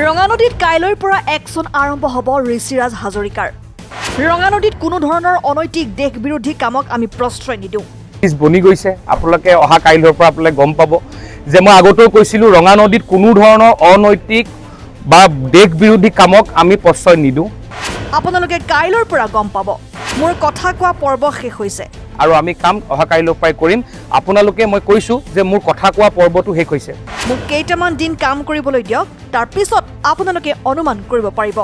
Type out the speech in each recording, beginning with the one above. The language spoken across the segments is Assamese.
ৰঙানদীত কাইলৈৰ পৰা একশ্যন আৰম্ভ হ'ব ঋষিৰাজ হাজৰিকাৰ। ৰঙানদীত কোনো ধৰণৰ অনৈতিক দেশ বিৰোধী কামক আমি প্ৰশ্ৰয় নিদিওঁ। বনি গৈছে আপোনালোকে অহা কাইলৈৰ পৰা আপোনালোকে গম পাব যে মই আগতেও কৈছিলোঁ ৰঙানদীত কোনো ধৰণৰ অনৈতিক বা দেশ বিৰোধী কামক আমি প্ৰশ্ৰয় নিদিওঁ। আপোনালোকে কাইলৈৰ পৰা গম পাব মোৰ কথা কোৱা পৰ্ব শেষ হৈছে আৰু আমি কাম অহা কাইলৈৰ পৰাই কৰিম। আপোনালোকে মই কৈছোঁ যে মোৰ কথা কোৱা পৰ্বটো শেষ হৈছে। মোক কেইটামান দিন কাম কৰিবলৈ দিয়ক, তাৰ পিছত আপোনালোকে অনুমান কৰিব পাৰিব।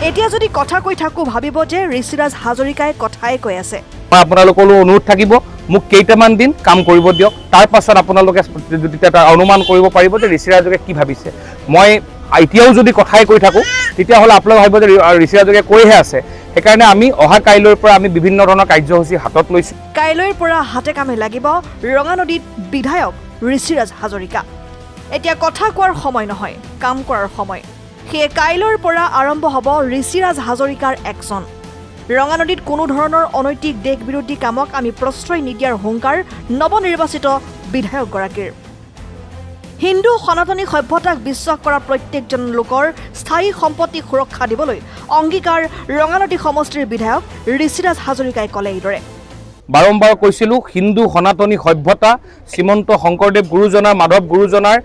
এতিয়া যদি কথা কৈ থাকোঁ ভাবিব যে ঋষিৰাজ হাজৰিকাই কথাই কৈ আছে। মই আপোনালোকলৈ অনুৰোধ থাকিব মোক কেইটামান দিন কাম কৰিব দিয়ক, তাৰ পাছত আপোনালোকে অনুমান কৰিব পাৰিব যে ঋষিৰাজে কি ভাবিছে। মই এতিয়াও যদি কথাই কৈ থাকোঁ তেতিয়াহ'লে আপোনালোকে ভাবিব যে ঋষিৰাজে কৈহে আছে। সেইকাৰণে আমি অহা কাইলৈৰ পৰা আমি বিভিন্ন ধৰণৰ কাৰ্যসূচী হাতত লৈছোঁ। কাইলৈৰ পৰা হাতে কামে লাগিব ৰঙানদীত বিধায়ক ঋষিৰাজ হাজৰিকা। এতিয়া কথা কোৱাৰ সময় নহয়, কাম কৰাৰ সময়। সেয়ে কাইলৈৰ পৰা আৰম্ভ হ'ব ঋষিৰাজ হাজৰিকাৰ একশ্যন। ৰঙানদীত কোনো ধৰণৰ অনৈতিক দেশ বিৰোধী কামক আমি প্ৰশ্ৰয় নিদিয়াৰ হুংকাৰ নৱনিৰ্বাচিত বিধায়কগৰাকীৰ। হিন্দু সনাতনী সভ্যতাক বিশ্বাস কৰা প্ৰত্যেকজন লোকৰ স্থায়ী সম্পত্তি সুৰক্ষা দিবলৈ অংগীকাৰ ৰঙানদী সমষ্টিৰ বিধায়ক ঋষিৰাজ হাজৰিকাই ক'লে এইদৰে। বাৰম্বাৰ কৈছিলোঁ হিন্দু সনাতনী সভ্যতা শ্ৰীমন্ত শংকৰদেৱ গুৰুজনাৰ মাধৱ গুৰুজনাৰ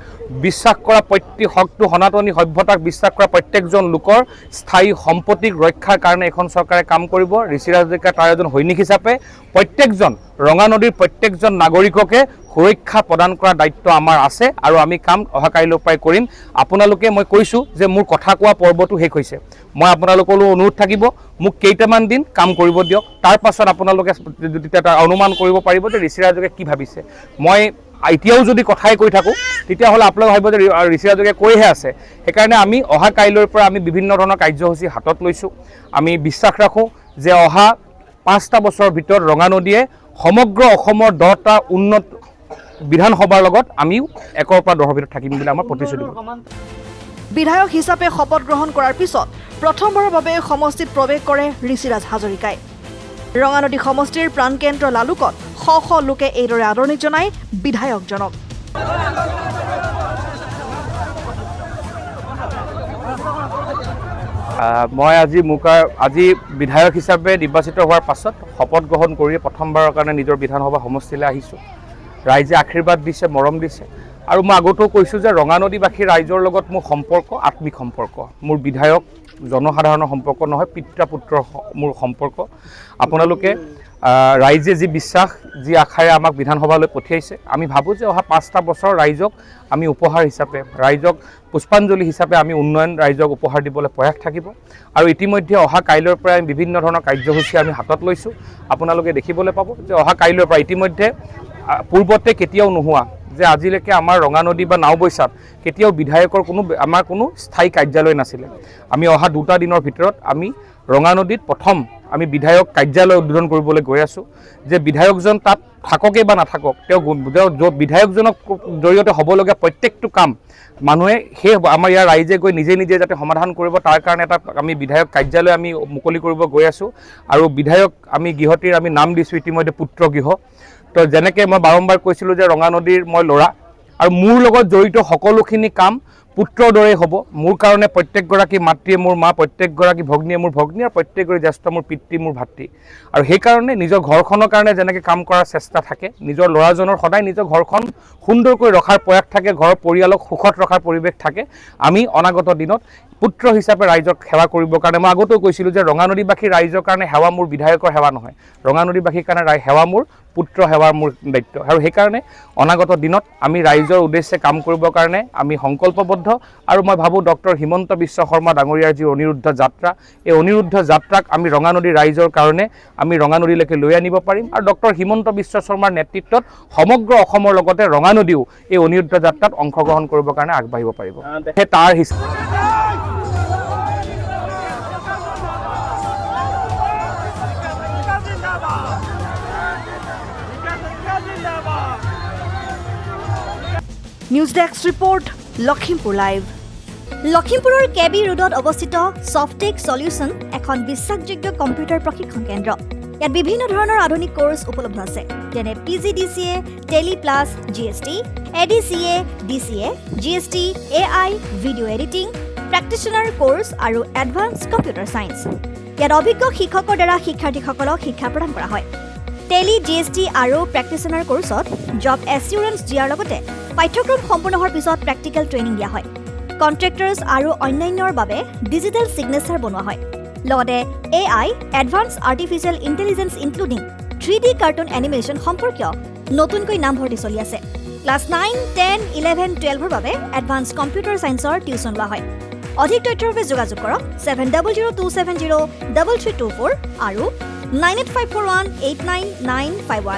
বিশ্বাস কৰা প্ৰত্যেকটো সনাতনী সভ্যতাক বিশ্বাস কৰা প্ৰত্যেকজন লোকৰ স্থায়ী সম্পত্তিক ৰক্ষাৰ কাৰণে এখন চৰকাৰে কাম কৰিব। ঋষিৰাজ হাজৰিকা তাৰ এজন সৈনিক হিচাপে প্ৰত্যেকজন ৰঙানদীৰ প্ৰত্যেকজন নাগৰিককে সুৰক্ষা প্ৰদান কৰাৰ দায়িত্ব আমাৰ আছে আৰু আমি কাম অহা কাইলৈৰ পৰাই কৰিম। আপোনালোকে মই কৈছোঁ যে মোৰ কথা কোৱা পৰ্বটো শেষ হৈছে। মই আপোনালোকলৈ অনুৰোধ থাকিব মোক কেইটামান দিন কাম কৰিব দিয়ক, তাৰ পাছত আপোনালোকে অনুমান কৰিব পাৰিব যে ঋষিৰাজে কি ভাবিছে। মই এতিয়াও যদি কথাই কৈ থাকোঁ তেতিয়াহ'লে আপোনালোকে ভাবিব যে ঋষিৰাজে কৈহে আছে। সেইকাৰণে আমি অহা কাইলৈৰ পৰা আমি বিভিন্ন ধৰণৰ কাৰ্যসূচী হাতত লৈছোঁ। আমি বিশ্বাস ৰাখোঁ যে অহা 5টা বছৰৰ ভিতৰত ৰঙানদীয়ে সমগ্ৰ অসমৰ 10টা উন্নত বিধানসভাৰ লগত আমিও 1ৰ পৰা 10ৰ ভিতৰত থাকিম বুলি আমাৰ প্ৰতিশ্ৰুতি। বিধায়ক হিচাপে শপত গ্ৰহণ কৰাৰ পিছত প্ৰথমবাৰৰ বাবে সমষ্টিত প্ৰৱেশ কৰে ঋষিৰাজ হাজৰিকাই। ৰঙানদী সমষ্টিৰ প্ৰাণকেন্দ্ৰ লালুকত শ শ লোকে এইদৰে আদৰণি জনায় বিধায়কজনক। মই আজি বিধায়ক হিচাপে নিৰ্বাচিত হোৱাৰ পাছত শপত গ্ৰহণ কৰি প্ৰথমবাৰৰ কাৰণে নিজৰ বিধানসভা সমষ্টিলৈ আহিছোঁ। ৰাইজে আশীৰ্বাদ দিছে, মৰম দিছে আৰু মই আগতেও কৈছোঁ যে ৰঙানদীবাসী ৰাইজৰ লগত মোৰ সম্পৰ্ক আত্মিক সম্পৰ্ক। মোৰ বিধায়ক জনসাধাৰণৰ সম্পৰ্ক নহয়, পিতৃ পুত্ৰৰ মোৰ সম্পৰ্ক। আপোনালোকে ৰাইজে যি বিশ্বাস যি আশাৰে আমাক বিধানসভালৈ পঠিয়াইছে, আমি ভাবোঁ যে অহা 5টা বছৰ ৰাইজক আমি উপহাৰ হিচাপে, ৰাইজক পুষ্পাঞ্জলি হিচাপে আমি উন্নয়ন ৰাইজক উপহাৰ দিবলৈ প্ৰয়াস থাকিব। আৰু ইতিমধ্যে অহা কাইলৈৰ পৰা বিভিন্ন ধৰণৰ কাৰ্যসূচী আমি হাতত লৈছোঁ। আপোনালোকে দেখিবলৈ পাব যে অহা কাইলৈৰ পৰা ইতিমধ্যে পূৰ্বতে কেতিয়াও নোহোৱা যে আজিলৈকে আমাৰ ৰঙানদী বা নাওবৈচাত কেতিয়াও বিধায়কৰ আমাৰ কোনো স্থায়ী কাৰ্যালয় নাছিলে। আমি অহা 2টা দিনৰ ভিতৰত আমি ৰঙানদীত প্ৰথম আমি বিধায়ক কাৰ্যালয় উদ্বোধন কৰিবলৈ গৈ আছোঁ। যে বিধায়কজন তাত থাককেই বা নাথাকক, তেওঁ বিধায়কজনক জৰিয়তে হ'বলগীয়া প্ৰত্যেকটো কাম মানুহে আমাৰ ইয়াৰ ৰাইজে গৈ নিজে নিজে যাতে সমাধান কৰিব, তাৰ কাৰণে এটা আমি বিধায়ক কাৰ্যালয় আমি মুকলি কৰিব গৈ আছোঁ। আৰু বিধায়ক আমি গৃহটিৰ আমি নাম দিছোঁ ইতিমধ্যে পুত্ৰ গৃহ। তো যেনেকৈ মই বাৰম্বাৰ কৈছিলোঁ যে ৰঙানদীৰ মই ল'ৰা আৰু মোৰ লগত জড়িত সকলোখিনি কাম পুত্ৰৰ দৰেই হ'ব। মোৰ কাৰণে প্ৰত্যেকগৰাকী মাতৃয়ে মোৰ মা, প্ৰত্যেকগৰাকী ভগ্নীয়ে মোৰ ভগ্নী আৰু প্ৰত্যেকগৰাকী জ্যেষ্ঠ মোৰ পিতৃ মোৰ ভাতৃ। আৰু সেইকাৰণে নিজৰ ঘৰখনৰ কাৰণে যেনেকৈ কাম কৰাৰ চেষ্টা থাকে, নিজৰ ল'ৰাজনৰ সদায় নিজৰ ঘৰখন সুন্দৰকৈ ৰখাৰ প্ৰয়াস থাকে, ঘৰৰ পৰিয়ালক সুখত ৰখাৰ পৰিৱেশ থাকে। আমি অনাগত দিনত পুত্ৰ হিচাপে ৰাইজক সেৱা কৰিবৰ কাৰণে মই আগতেও কৈছিলোঁ যে ৰঙানদীবাসী ৰাইজৰ কাৰণে সেৱা মোৰ বিধায়কৰ সেৱা নহয়, ৰঙানদীবাসীৰ কাৰণে সেৱা মোৰ পুত্ৰ সেৱাৰ মোৰ দায়িত্ব। আৰু সেইকাৰণে অনাগত দিনত আমি ৰাইজৰ উদ্দেশ্যে কাম কৰিবৰ কাৰণে আমি সংকল্পবদ্ধ। আৰু মই ভাবোঁ ডক্টৰ হিমন্ত বিশ্ব শৰ্মা ডাঙৰীয়াৰ যি অনিৰুদ্ধ যাত্ৰা, এই অনিৰুদ্ধ যাত্ৰাক আমি ৰঙানদীৰ ৰাইজৰ কাৰণে আমি ৰঙানদীলৈকে লৈ আনিব পাৰিম। আৰু ডক্টৰ হিমন্ত বিশ্ব শৰ্মাৰ নেতৃত্বত সমগ্ৰ অসমৰ লগতে ৰঙানদীও এই অনিৰুদ্ধ যাত্ৰাত অংশগ্ৰহণ কৰিবৰ কাৰণে আগবাঢ়িব পাৰিব। সেই তাৰ news desk report, Lakhimpur live. লখিমপুৰৰ কেবি ৰোডত অৱস্থিত সফটেক সলিউশ্যন এখন বিশ্বাসযোগ্য কম্পিউটাৰ প্ৰশিক্ষণ কেন্দ্ৰ। ইয়াত বিভিন্ন ধৰণৰ আধুনিক কোৰ্চ উপলব্ধ আছে, যেনে PGDCA, Tally plus, GST, ADCA, DCA, GST, AI, video' editing, practitioner course আৰু এডভান্স কম্পিউটাৰ ছায়েন্স। ইয়াত অভিজ্ঞ শিক্ষকৰ দ্বাৰা শিক্ষাৰ্থীসকলক শিক্ষা প্ৰদান কৰা হয়। টেলি, GST আৰু প্ৰেক্টিশ্যনাৰ কোৰ্চত জব এছিউৰেঞ্চ দিয়াৰ লগতে পাঠ্যক্ৰম সম্পূৰ্ণ হোৱাৰ পিছত প্ৰেক্টিকেল ট্ৰেইনিং দিয়া হয়। কণ্ট্ৰেক্টাৰ্ছ আৰু অন্যান্যৰ বাবে ডিজিটেল ছিগনেচাৰ বনোৱা হয়। লগতে AI, advance artificial intelligence including 3D cartoon animation সম্পৰ্কীয় নতুনকৈ নামভৰ্তি চলি আছে। ক্লাছ 9, 10, 11, 12ৰ বাবে এডভান্স কম্পিউটাৰ ছায়েন্সৰ টিউচন লোৱা হয়। অধিক তথ্যৰ বাবে যোগাযোগ কৰক 7002703324 আৰু 9854189951।